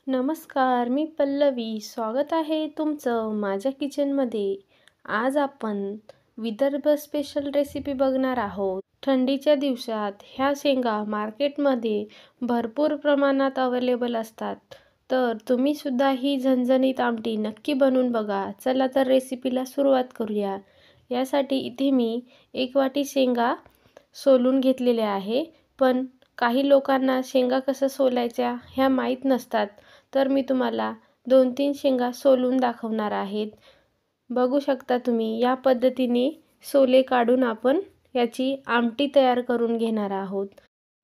नमस्कार, मी पल्लवी. स्वागत आहे तुमचं माझ्या किचनमध्ये. आज आपण विदर्भ स्पेशल रेसिपी बघणार आहोत. थंडीच्या दिवसात ह्या शेंगा मार्केटमध्ये भरपूर प्रमाणात अवेलेबल असतात. तर तुम्ही सुद्धा ही झणझणीत आमटी नक्की बनवून बघा. चला तर रेसिपीला सुरुवात करूया. यासाठी इथे मी 1 वाटी शेंगा सोलून घेतलेल्या आहे. पण काही लोकांना शेंगा कसं सोलायच्या ह्या माहीत नसतात. तर मी तुम्हाला 2-3 शेंगा सोलून दाखवणार आहेत. बघू शकता तुम्ही या पद्धतीने सोले काढून आपण याची आमटी तयार करून घेणार आहोत.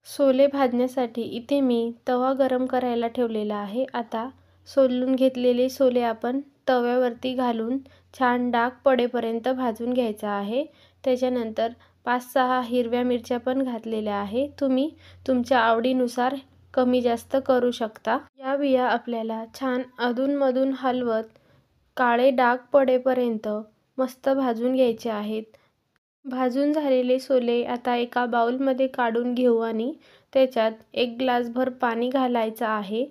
सोले भाजण्यासाठी इथे मी तवा गरम करायला ठेवलेला आहे. आता सोलून घेतलेले सोले आपण तव्यावरती घालून छान डाग पडेपर्यंत भाजून घ्यायचा आहे. त्याच्यानंतर 5-6 हिरव्या मिरच्या पण घातलेल्या आहे. तुम्ही तुमच्या आवडीनुसार कमी जास्त करू शकता. या बिया आपल्याला छान अधूनमधून हलवत काळे डाग पडेपर्यंत मस्त भाजून घ्यायचे आहेत. भाजून झालेले सोले आता एका बाउलमध्ये काढून घेऊ आणि त्याच्यात 1 ग्लासभर पाणी घालायचं आहे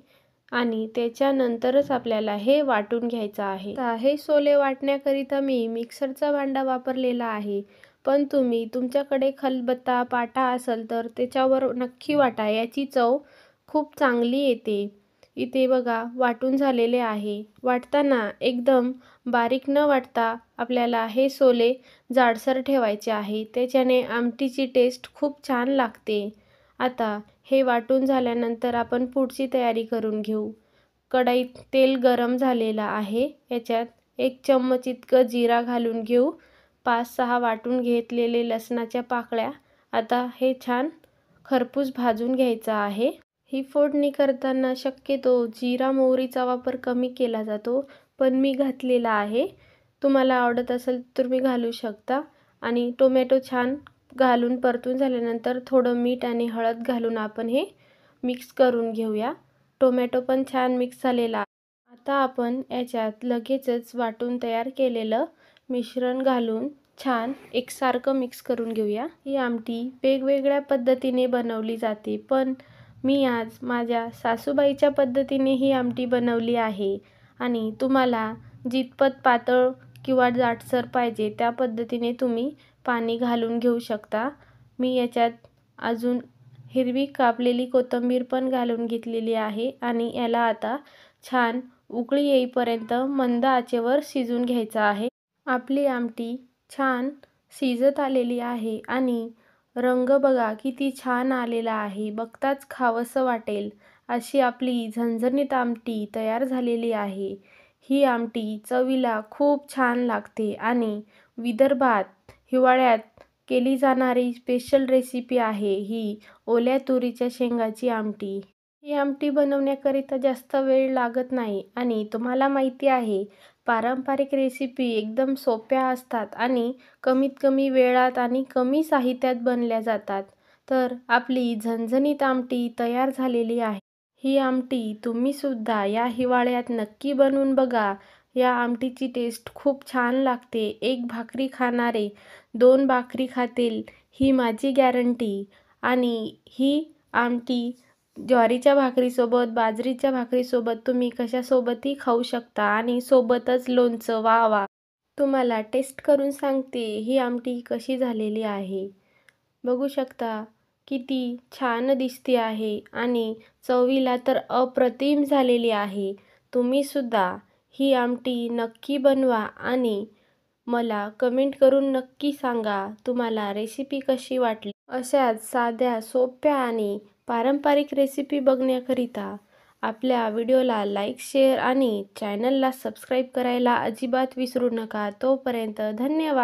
आणि त्याच्यानंतरच आपल्याला हे वाटून घ्यायचं आहे. हे सोले वाटण्याकरिता मी मिक्सरचा भांडा वापरलेला आहे. पण तुम्ही तुमच्याकडे खलबत्ता पाटा असेल तर त्याच्यावर नक्की वाटा. याची चव खूप चांगली येते. इथे बघा वाटून झालेले आहे. वाटताना एकदम बारीक न वाटता आपल्याला हे सोले जाडसर ठेवायचे आहे. त्याच्याने आमटीची टेस्ट खूप छान लागते. आता हे वाटून झाल्यानंतर आपण पुढची तयारी करून घेऊ. कढईत तेल गरम झालेलं आहे. याच्यात 1 चम्मच इतकं जिरा घालून घेऊ. 5-6 वाटून घेतलेले लसणाच्या पाकळ्या. आता हे छान खरपूस भाजून घ्यायचं आहे. ही फोडणी करताना शक्यतो जिरा मोहरीचा वापर कमी केला जातो, पण मी घातलेला आहे. तुम्हाला आवडत असेल तर तुम्ही घालू शकता. आणि टोमॅटो छान घालून परतून झाल्यानंतर थोडं मीठ आणि हळद घालून आपण हे मिक्स करून घेऊया. टोमॅटो पण छान मिक्स झालेला आहे. आता आपण याच्यात लगेचच वाटून तयार केलेलं मिश्रण घालून छान एकसारखं मिक्स करून घेऊया. ही आमटी वेगवेगळ्या पद्धतीने बनवली जाते, पण मी आज माझ्या सासूबाईच्या पद्धतीने ही आमटी बनवली आहे. आणि तुम्हाला जितपत पातळ किंवा जाडसर पाहिजे त्या पद्धतीने तुम्ही पाणी घालून घेऊ शकता. मी याच्यात अजून हिरवी कापलेली कोथिंबीर पण घालून घेतलेली आहे आणि याला आता छान उकळी येईपर्यंत मंद आचेवर शिजून घ्यायचं आहे. आपली आमटी छान शिजत आलेली आहे आणि रंग बघा किती छान आलेला आहे. बघताच खावंसं वाटेल अशी आपली झणझणीत आमटी तयार झालेली आहे. ही आमटी चवीला खूप छान लागते आणि विदर्भात हिवाळ्यात केली जाणारी स्पेशल रेसिपी आहे ही ओल्या तुरीच्या शेंगाची आमटी. ही आमटी बनवण्याकरिता जास्त वेळ लागत नाही आणि तुम्हाला माहिती आहे पारंपरिक रेसिपी एकदम सोप्या असतात आणि कमीत कमी वेळात आणि कमी साहित्यात बनल्या जातात. तर आपली झणझणीत आमटी तयार झालेली आहे. ही आमटी तुम्ही सुद्धा या हिवाळ्यात नक्की बनवून बघा. या आमटीची टेस्ट खूप छान लागते. 1 भाकरी खाणारे 2 भाकरी खातील ही माझी गॅरंटी. आणि ही आमटी ज्वारीच्या भाकरीसोबत, बाजरीच्या भाकरीसोबत तुम्ही कशासोबतही खाऊ शकता आणि सोबतच लोणचं. वा वा! तुम्हाला टेस्ट करून सांगते ही आमटी कशी झालेली आहे. बघू शकता किती छान दिसते आहे आणि चवीला तर अप्रतिम झालेली आहे. तुम्ही सुद्धा ही आमटी नक्की बनवा आणि मला कमेंट करून नक्की सांगा तुम्हाला रेसिपी कशी वाटली. अशाच साध्या, सोप्या आणि पारंपरिक रेसिपी बघण्याकरिता आपल्या व्हिडिओला लाईक, शेअर आणि चॅनलला सबस्क्राईब करायला अजिबात विसरू नका. तोपर्यंत धन्यवाद.